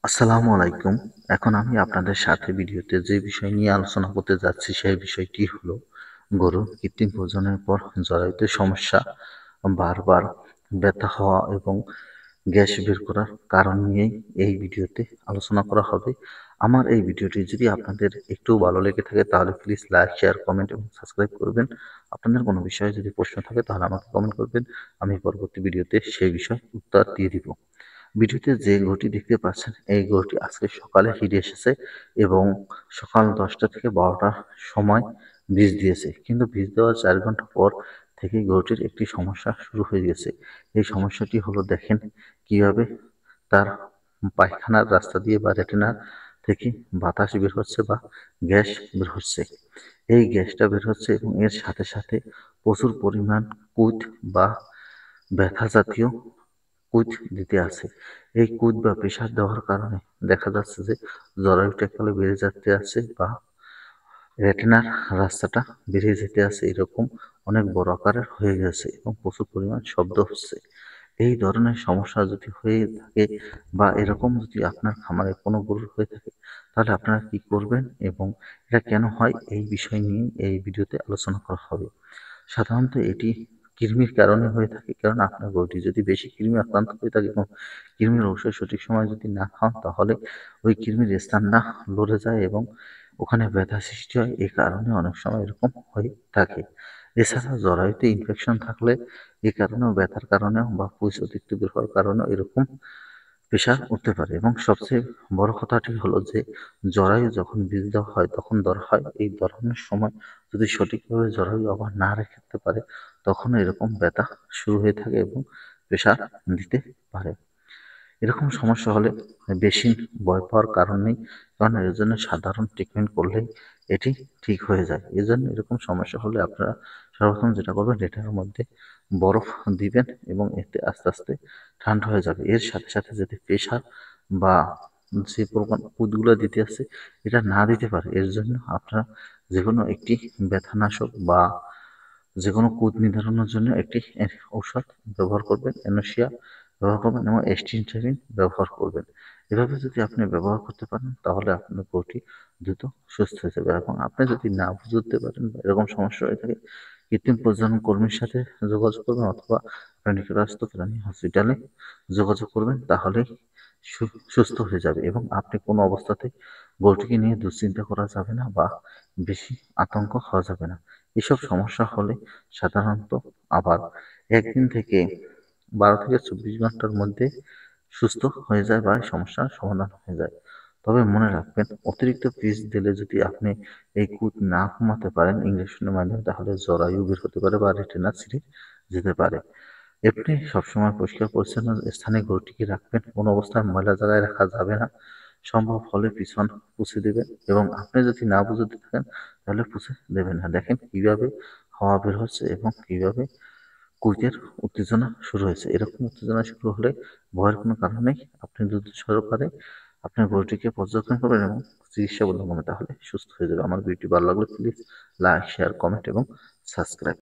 আসসালামু আলাইকুম। এখন আমি আপনাদের সাথে ভিডিওতে যে বিষয় নিয়ে আলোচনা করতে যাচ্ছি সেই বিষয়টি হলো গরুর কৃত্রিম প্রজননের পর জরায়ুতে সমস্যা, বারবার ব্যথা হওয়া এবং গ্যাস বের করার কারণ নিয়েই এই ভিডিওতে আলোচনা করা হবে। আমার এই ভিডিওটি যদি আপনাদের একটু ভালো লেগে থাকে তাহলে প্লিজ লাইক, শেয়ার, কমেন্ট এবং সাবস্ক্রাইব করবেন। আপনাদের কোনো বিষয়ে যদি প্রশ্ন থাকে তাহলে আমাকে কমেন্ট করবেন। আমি পরবর্তী ভিডিওতে সেই বিষয়ে উত্তর দিয়ে দিব। ভিডিওতে যে গরুটি দেখতে পাচ্ছেন এই গরুটি আজকে সকালে হিটে এসেছে এবং সকাল 10টা থেকে 12টার সময় বীজ দিয়েছে, কিন্তু বীজ দেওয়ার 4 ঘন্টা পর থেকে গরুটির একটি সমস্যা শুরু হয়ে গেছে। এই সমস্যাটি হলো, দেখেন কিভাবে তার পায়খানার রাস্তা দিয়ে বা রেটিনার থেকে বাতাস বের হচ্ছে বা গ্যাস বের হচ্ছে। এই গ্যাসটা বের হচ্ছে এবং এর সাথে সাথে প্রচুর পরিমাণ কুত বা ব্যথা জাতীয় কুঁজ দিতে আছে। এই কুঁজ বা প্রেসার দেওয়ার কারণে দেখা যাচ্ছে যে জরায়ুটা একেবারে বেড়ে যেতে আছে বা রেটিনার রাস্তাটা বেরিয়ে যেতে আছে, এরকম অনেক বড় আকারের হয়ে গেছে এবং প্রচুর পরিমাণ শব্দ হচ্ছে। এই ধরনের সমস্যা যদি হয়ে থাকে বা এরকম যদি আপনার খামারে কোনো গরুর হয়ে থাকে তাহলে আপনারা কি করবেন এবং এটা কেন হয় এই বিষয় নিয়ে এই ভিডিওতে আলোচনা করা হবে। সাধারণত এটি কৃমির কারণে হয়ে থাকে, কারণ আপনার গরুটি যদি বেশি কৃমি আক্রান্ত হয়ে থাকে এবং কৃমির ঔষধ সঠিক সময় যদি না খান তাহলে ওই কৃমির স্থানটা লড়ে যায় এবং ওখানে ব্যথা সৃষ্টি হয়। এই কারণে অনেক সময় এরকম হয়ে থাকে। এছাড়া জরায়ুতে ইনফেকশন থাকলে এই কারণেও, ব্যথার কারণেও বা পুজ অতিরিক্ত বের হওয়ার কারণেও এরকম প্রেশার উঠতে পারে। এবং সবচেয়ে বড় কথাটি হলো যে জরায়ু যখন বীজ দেওয়া হয় তখন ধরা হয়, এই ধরানোর সময় যদি সঠিকভাবে জরায়ু আবার না রাখতে পারে তখন এরকম ব্যথা শুরু হয়ে থাকে এবং প্রেশার দিতে পারে। এরকম সমস্যা হলে বেশি ভয় পাওয়ার কারণ নেই, কারণ এর জন্য সাধারণ ট্রিটমেন্ট করলেই এটি ঠিক হয়ে যায়। এই জন্য এরকম সমস্যা হলে আপনারা সর্বপ্রথম যেটা করবেন, এটার মধ্যে বরফ দিবেন এবং এতে আস্তে আস্তে ঠান্ডা হয়ে যাবে। এর সাথে সাথে যদি প্রেশার বা যে পরিমাণ কুদগুলো দিতে আসছে এটা না দিতে পারে, এর জন্য আপনারা যে কোনো একটি ব্যথানাশক বা যে কোনো কুদ নির্ধারণের জন্য একটি ঔষধ ব্যবহার করবেন, অ্যানোসিয়া ব্যবহার করবেন এবং এস্টিনট্রাভিন ব্যবহার করবেন। এভাবে যদি আপনি ব্যবহার করতে পারেন তাহলে আপনার গরুটি দ্রুত সুস্থ হয়ে যাবে। এবং আপনি যদি না বুঝতে পারেন বা এরকম সমস্যা হয়ে থাকে, কৃত্রিম প্রজনন কর্মীর সাথে যোগাযোগ করবেন অথবা আপনার নিকটস্থ প্রাণী হসপিটালে যোগাযোগ করবেন, তাহলেই সুস্থ হয়ে যাবে এবং আপনি কোনো অবস্থাতেই গরুটিকে নিয়ে দুশ্চিন্তা করা যাবে না বা বেশি আতঙ্ক হওয়া যাবে না। এসব সমস্যা হলে সাধারণত আবার 1 দিন থেকে 12 থেকে 24 ঘন্টার মধ্যে সুস্থ হয়ে যায় বা এই সমস্যার সমাধান হয়ে যায়। তবে মনে রাখবেন, অতিরিক্ত পিচ দিলে যদি আপনি এই কুদ না কমাতে পারেন ইঞ্জেকশনের মাধ্যমে তাহলে জরায়ু বের হতে পারে বা রেটিনা ছিঁড়ে যেতে পারে। এমনি সবসময় পরিষ্কার পরিচ্ছন্ন স্থানে গরুটিকে রাখবেন, কোনো অবস্থায় ময়লা জায়গায় রাখা যাবে না। সম্ভব হলে পিছন পুছে দেবেন এবং আপনি যদি না বুঝতে থাকেন তাহলে পুছে দেবেন না। দেখেন কিভাবে হাওয়া বের হচ্ছে এবং কিভাবে কুইকের উত্তেজনা শুরু হয়েছে। এরকম উত্তেজনা শুরু হলে ভয়ের কোনো কারণ নেই। আপনি দ্রুত সহকারে আপনার গরুটিকে পর্যবেক্ষণ করবেন এবং চিকিৎসা বলতে তাহলে সুস্থ হয়ে যাবে। আমার ভিডিওটি ভালো লাগলে প্লিজ লাইক, শেয়ার, কমেন্ট এবং সাবস্ক্রাইব।